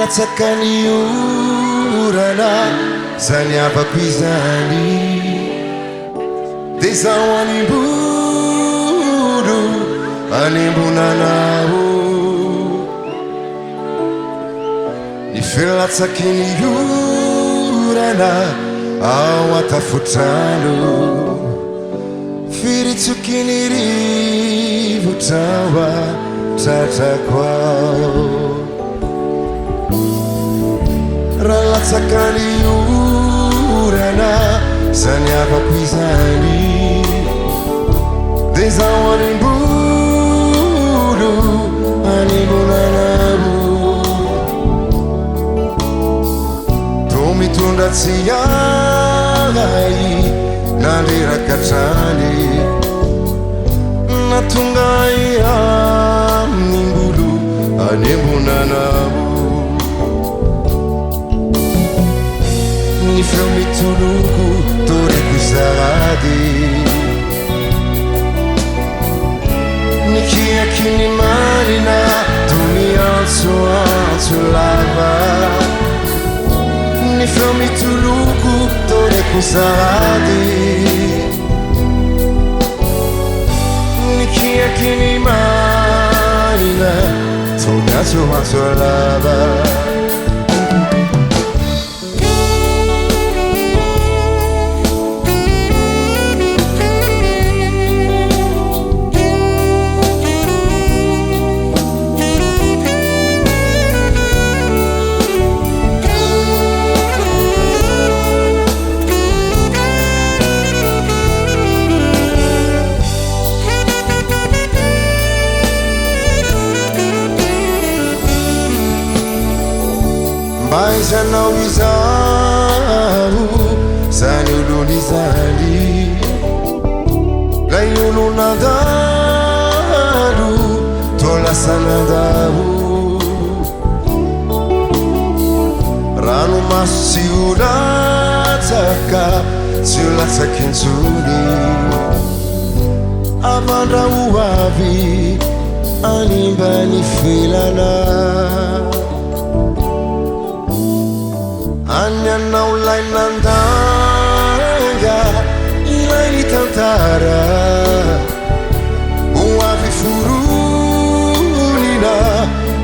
latsakany orana zany avako izany de zaho animbolo animbonanao ny filatsakiny orana ao atafotrano firitsokiny rivotrawa tratrako ao raha latsakany orana zany avako izany de zaho animbolo animbonanao to mitondra tsy ahay nandreraka trany natonga amin'imbolo animbonanao ny feo mitoloko toreko zarady ny kiakiny marina to miantsoantso lava ny feo mitoloko toreko zarady ny kiakiny marina to miantsoantso lava Baizanao izaho zany olony izany lay olo nandalo to lasa nandalo rano maso tsy ho latsaka tsy ho latsakintsony avandra ho avy animba ny filana anyanao lay nandanga ilay ny tantara ho avy foronina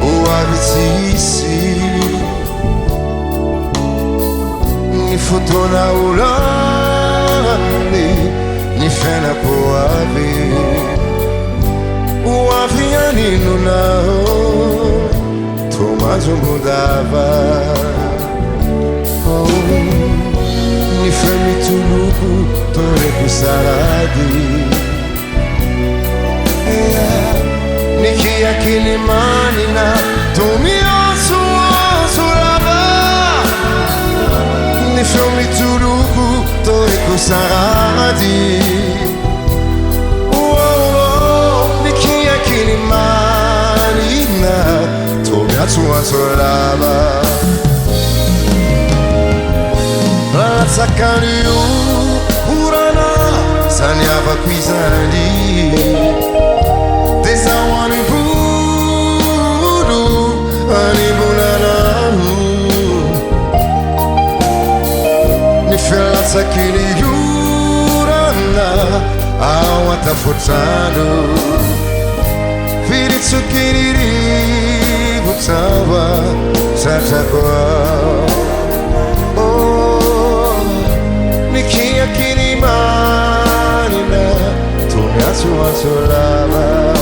ho avy tsisy ny fotoana olany ny fiainako avy ho avy aninonao to manjombondava ny feo mitoloko toreko zarady ny kiakiny manina to miantsoantso lava ny feo mitoloko toreko zarady ny kiakiny manina to miantsoantso lava latsakany orana zany avako izany de zaho animbolo animbonanao ny filatsakiny orana ao atafotrano firitsokiny rivotrawa tratrako kiakiny marina to miantsoantso lava